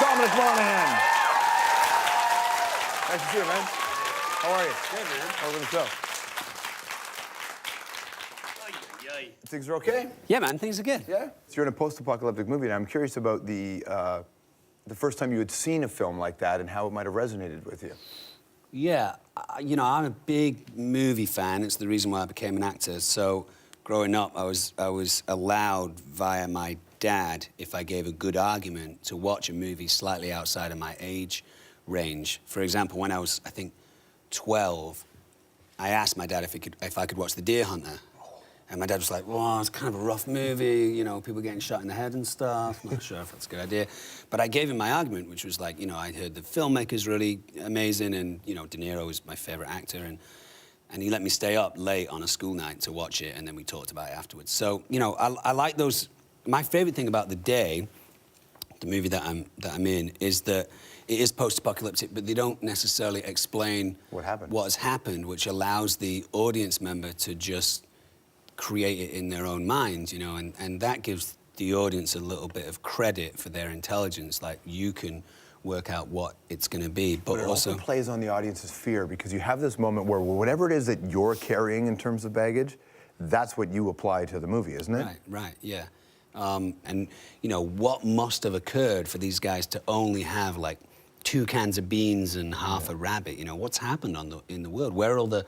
Dominic Monaghan. Nice to see you, man. How are you? Good, man. Over the show. Things are okay? Yeah, man, things are good. Yeah? So you're in a post-apocalyptic movie, and I'm curious about the first time you had seen a film like that and how it might have resonated with you. Yeah, you know, I'm a big movie fan. It's the reason why I became an actor. So growing up, I was allowed via my dad, if I gave a good argument, to watch a movie slightly outside of my age range. For example, when I was, I think, 12, I asked my dad if I could watch The Deer Hunter. And my dad was like, well, it's kind of a rough movie, you know, people getting shot in the head and stuff. Not sure if that's a good idea. But I gave him my argument, which was like, you know, I heard the filmmaker's really amazing, and, you know, De Niro was my favorite actor, and he let me stay up late on a school night to watch it, and then we talked about it afterwards. So, you know, I like those. My favorite thing about The Day, the movie that I'm in, is that it is post-apocalyptic, but they don't necessarily explain what has happened, which allows the audience member to just create it in their own minds, you know, and that gives the audience a little bit of credit for their intelligence. Like, you can work out what it's going to be, but it also plays on the audience's fear, because you have this moment where whatever it is that you're carrying in terms of baggage, that's what you apply to the movie, isn't it? Right, yeah. And, you know, what must have occurred for these guys to only have, like, 2 cans of beans and half a rabbit? You know, what's happened in the world? Where are all the,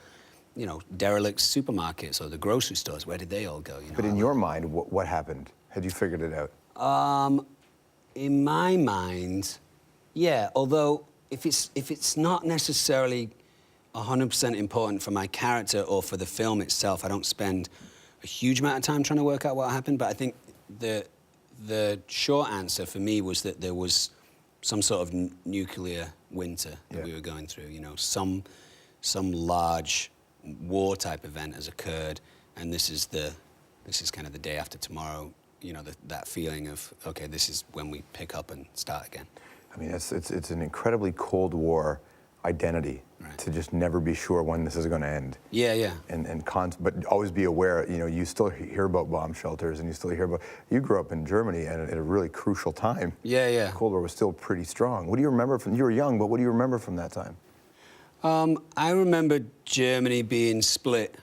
you know, derelict supermarkets or the grocery stores? Where did they all go? You know? But in your mind, what happened? Had you figured it out? In my mind, yeah. Although if it's not necessarily 100% important for my character or for the film itself, I don't spend a huge amount of time trying to work out what happened. But I think the short answer for me was that there was some sort of nuclear winter that we were going through. You know, some large war-type event has occurred, and this is kind of the day after tomorrow, you know, that feeling of, okay, this is when we pick up and start again. I mean, it's an incredibly Cold War identity, right, to just never be sure when this is going to end. Yeah. But always be aware, you know, you still hear about bomb shelters, and you still hear about, you grew up in Germany and at a really crucial time. Yeah. The Cold War was still pretty strong. What do you remember from, you were young, but what do you remember from that time? I remember Germany being split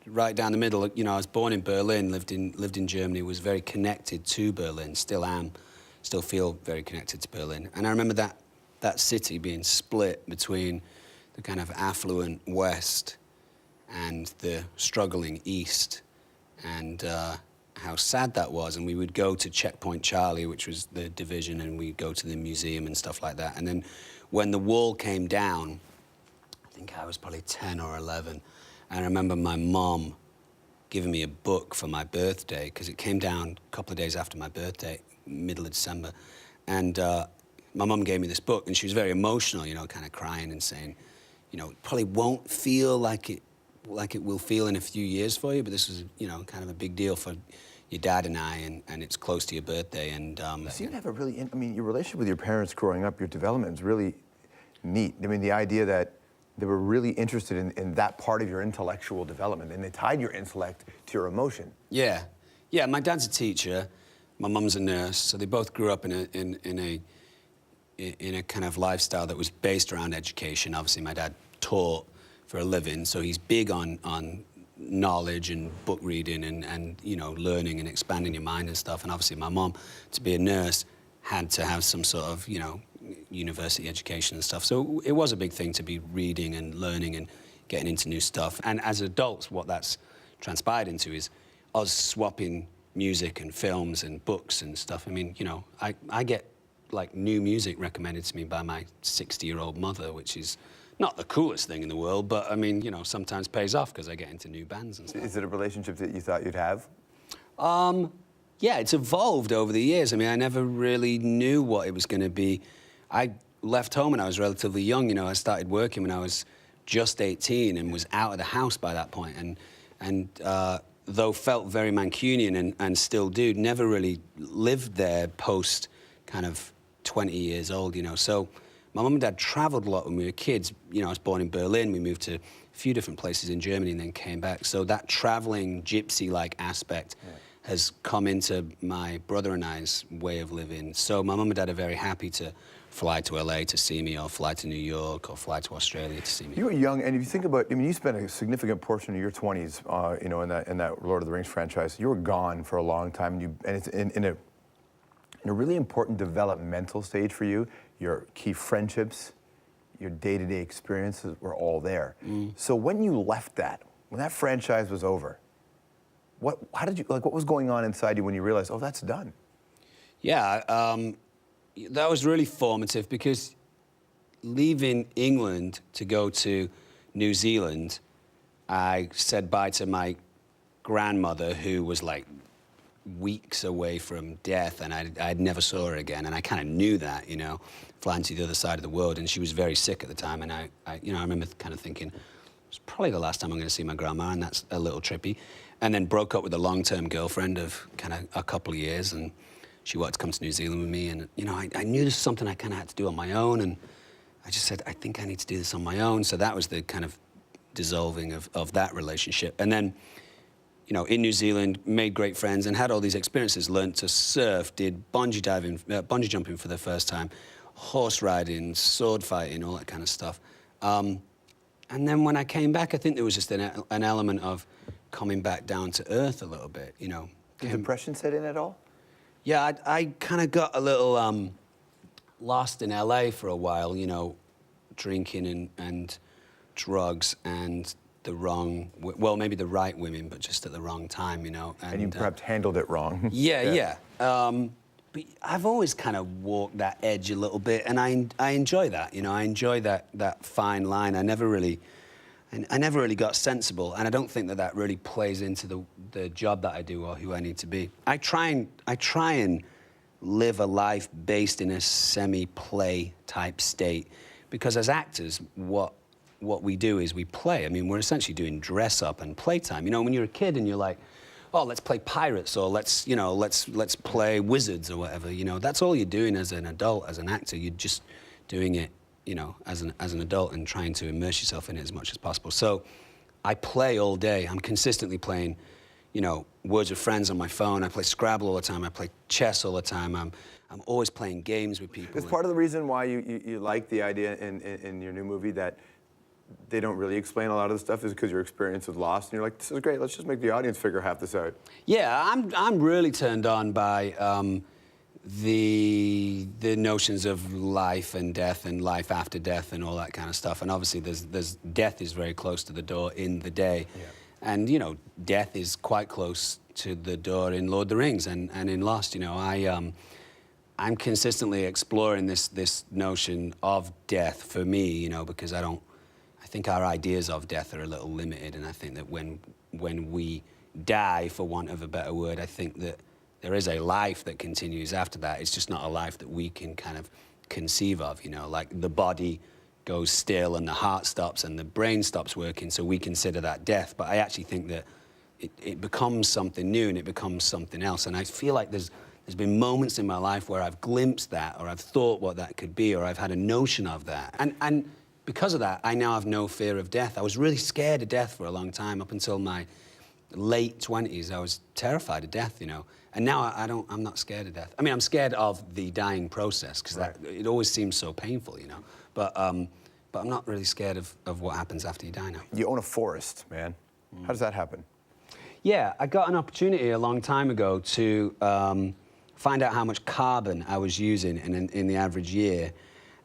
right down the middle. You know, I was born in Berlin, lived in Germany, was very connected to Berlin, still am, still feel very connected to Berlin. And I remember that city being split between the kind of affluent West and the struggling East, and how sad that was. And we would go to Checkpoint Charlie, which was the division, and we'd go to the museum and stuff like that. And then when the wall came down, I think I was probably 10 or 11, and I remember my mom giving me a book for my birthday, because it came down a couple of days after my birthday, middle of December, and my mom gave me this book, and she was very emotional, you know, kind of crying and saying, you know, it probably won't feel like it will feel in a few years for you, but this was, you know, kind of a big deal for your dad and I, and it's close to your birthday, and... So you have a really, I mean, your relationship with your parents growing up, your development is really neat. I mean, the idea that they were really interested in that part of your intellectual development, and they tied your intellect to your emotion. Yeah, my dad's a teacher, my mum's a nurse, so they both grew up in a kind of lifestyle that was based around education. Obviously, my dad taught for a living, so he's big on knowledge and book reading and you know, learning and expanding your mind and stuff. And obviously, my mum, to be a nurse, had to have some sort of, you know, university education and stuff. So it was a big thing to be reading and learning and getting into new stuff. And as adults, what that's transpired into is us swapping music and films and books and stuff. I mean, you know, I get, like, new music recommended to me by my 60-year-old mother, which is not the coolest thing in the world, but, I mean, you know, sometimes pays off because I get into new bands and stuff. Is it a relationship that you thought you'd have? Yeah, it's evolved over the years. I mean, I never really knew what it was going to be. I left home when I was relatively young. You know, I started working when I was just 18 and was out of the house by that point. And though felt very Mancunian and still do, never really lived there post kind of 20 years old, you know. So my mum and dad traveled a lot when we were kids. You know, I was born in Berlin. We moved to a few different places in Germany and then came back. So that traveling gypsy-like aspect has come into my brother and I's way of living. So my mum and dad are very happy to fly to LA to see me, or fly to New York, or fly to Australia to see me. You were young, and if you think about, I mean, you spent a significant portion of your 20s, you know, in that Lord of the Rings franchise. You were gone for a long time, and it's in a really important developmental stage for you. Your key friendships, your day-to-day experiences were all there. So when you left that, when that franchise was over, how did you, like, what was going on inside you when you realized, oh, that's done? Yeah, that was really formative, because leaving England to go to New Zealand, I said bye to my grandmother, who was like weeks away from death, and I'd never saw her again, and I kind of knew that, you know, flying to the other side of the world, and she was very sick at the time, and I remember kind of thinking, it's probably the last time I'm going to see my grandma, and that's a little trippy. And then broke up with a long-term girlfriend of kind of a couple of years, and she wanted to come to New Zealand with me, and, you know, I knew this was something I kind of had to do on my own, and I just said, I think I need to do this on my own. So that was the kind of dissolving of that relationship. And then, you know, in New Zealand, made great friends and had all these experiences, learned to surf, did bungee jumping for the first time, horse riding, sword fighting, all that kind of stuff. And then when I came back, I think there was just an element of coming back down to earth a little bit, you know. Did depression set in at all? Yeah, I kind of got a little lost in LA for a while, you know, drinking and drugs and the wrong, well, maybe the right women, but just at the wrong time, you know. And you perhaps handled it wrong. Yeah. But I've always kind of walked that edge a little bit, and I enjoy that, you know. I enjoy that fine line. I never really got sensible, and I don't think that really plays into the job that I do or who I need to be. I try and live a life based in a semi-play type state, because as actors, what we do is we play. I mean, we're essentially doing dress up and playtime. You know, when you're a kid and you're like, oh, let's play pirates, or let's play wizards or whatever. You know, that's all you're doing as an adult, as an actor. You're just doing it, you know, as an adult, and trying to immerse yourself in it as much as possible. So I play all day. I'm consistently playing, you know, Words with Friends on my phone. I play Scrabble all the time. I play chess all the time. I'm always playing games with people. Is part of the reason why you like the idea in your new movie that they don't really explain a lot of the stuff, is because your experience with Lost, and you're like, this is great, let's just make the audience figure half this out? Yeah, I'm really turned on by the notions of life and death and life after death and all that kind of stuff. And obviously there's death is very close to the door in the day. Yeah. And, you know, death is quite close to the door in Lord of the Rings and in Lost. You know, I'm consistently exploring this notion of death for me, you know, because I think our ideas of death are a little limited, and I think that when we die, for want of a better word, I think that there is a life that continues after that. It's just not a life that we can kind of conceive of, you know, like the body goes still and the heart stops and the brain stops working, so we consider that death. But I actually think that it becomes something new, and it becomes something else. And I feel like there's been moments in my life where I've glimpsed that, or I've thought what that could be, or I've had a notion of that. And because of that, I now have no fear of death. I was really scared of death for a long time. Up until my late 20s, I was terrified of death, you know. And now I'm not scared of death. I mean, I'm scared of the dying process, because it always seems so painful, you know. But I'm not really scared of what happens after you die now. You own a forest, man. How does that happen? Yeah, I got an opportunity a long time ago to find out how much carbon I was using in the average year.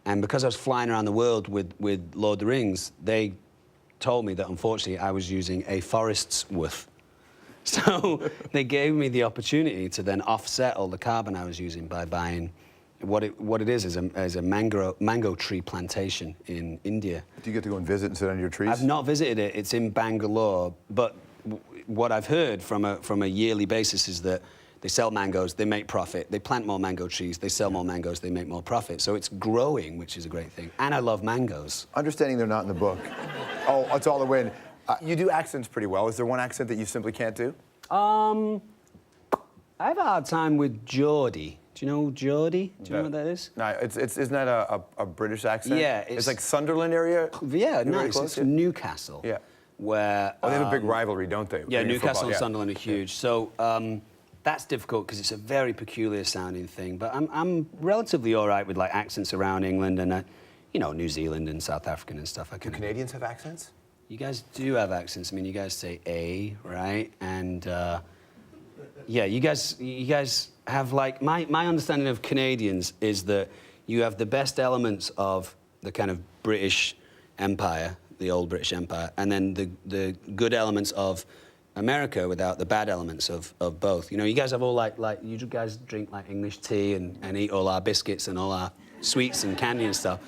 And because I was flying around the world with Lord of the Rings, they told me that, unfortunately, I was using a forest's worth. So they gave me the opportunity to then offset all the carbon I was using by buying what it is a mango tree plantation in India. Do you get to go and visit and sit under your trees? I've not visited it. It's in Bangalore. But what I've heard from a yearly basis is that they sell mangoes, they make profit. They plant more mango trees, they sell more mangoes, they make more profit. So it's growing, which is a great thing. And I love mangoes. Understanding they're not in the book. Oh, it's all the wind. You do accents pretty well. Is there one accent that you simply can't do? I have a hard time with Geordie. Do you know Geordie? Do you know what that is? No, isn't that a British accent? Yeah. It's like Sunderland area? Yeah, nice. It's Newcastle. Yeah. Where... Oh, they have a big rivalry, don't they? Yeah, Newcastle and Sunderland are huge. So that's difficult because it's a very peculiar sounding thing. But I'm relatively all right with like accents around England and you know, New Zealand and South African and stuff. Do Canadians have accents? You guys do have accents. I mean, you guys say A, right? And yeah, you guys have like my understanding of Canadians is that you have the best elements of the kind of British Empire, the old British Empire, and then the good elements of America without the bad elements of both. You know, you guys have all like you guys drink like English tea and eat all our biscuits and all our sweets and candy and stuff.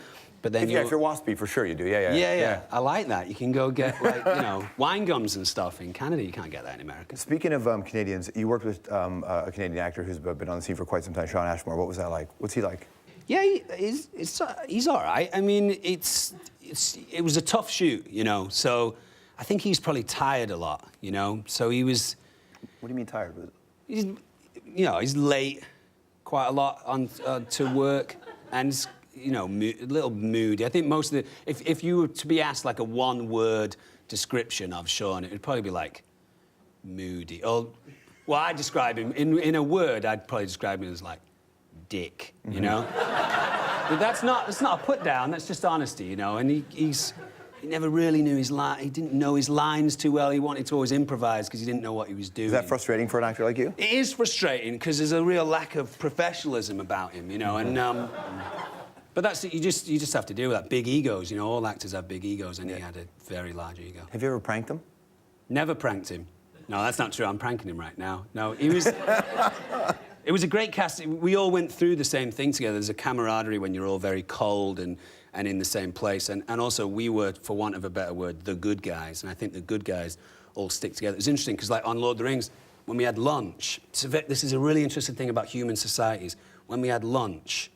But then if you're waspy, for sure you do. Yeah. I like that. You can go get like you know wine gums and stuff in Canada. You can't get that in America. Speaking of Canadians, you worked with a Canadian actor who's been on the scene for quite some time, Sean Ashmore. What was that like? What's he like? Yeah, he's all right. I mean, it was a tough shoot, you know. So I think he's probably tired a lot, you know. So he was. What do you mean tired? He's late quite a lot on to work and. You know, a little moody. I think most of the... If you were to be asked, like, a one-word description of Sean, it would probably be, like, moody. Or, well, I'd describe him... In a word, I'd probably describe him as, like, dick, you know? But that's not a put-down, that's just honesty, you know? And he never really knew his line. He didn't know his lines too well. He wanted to always improvise because he didn't know what he was doing. Is that frustrating for an actor like you? It is frustrating because there's a real lack of professionalism about him, you know? And... But that's you just have to deal with that. Big egos, you know. All actors have big egos, and he had a very large ego. Have you ever pranked him? Never pranked him. No, that's not true. I'm pranking him right now. No, he was. It was a great cast. We all went through the same thing together. There's a camaraderie when you're all very cold and in the same place. And also we were, for want of a better word, the good guys. And I think the good guys all stick together. It was interesting because, like, on Lord of the Rings, when we had lunch, this is a really interesting thing about human societies. When we had lunch.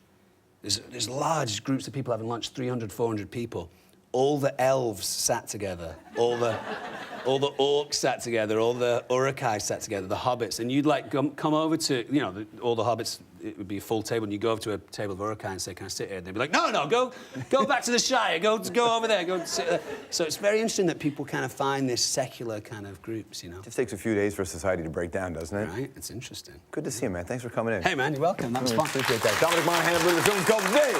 There's large groups of people having lunch, 300, 400 people. All the elves sat together. All the orcs sat together. All the Uruk-hai sat together, the hobbits. And you'd, like, come over to, you know, all the hobbits, it would be a full table, and you go over to a table of Uruk-hai and say, can I sit here? And they'd be like, no, go back to the Shire. Go over there. Go sit there. So it's very interesting that people kind of find this secular kind of groups, you know. It just takes a few days for society to break down, doesn't it? Right, it's interesting. Good to see you, man. Thanks for coming in. Hey, man, you're welcome. That was fun. Appreciate that. Dominic Monaghan, I believe the film's called Today.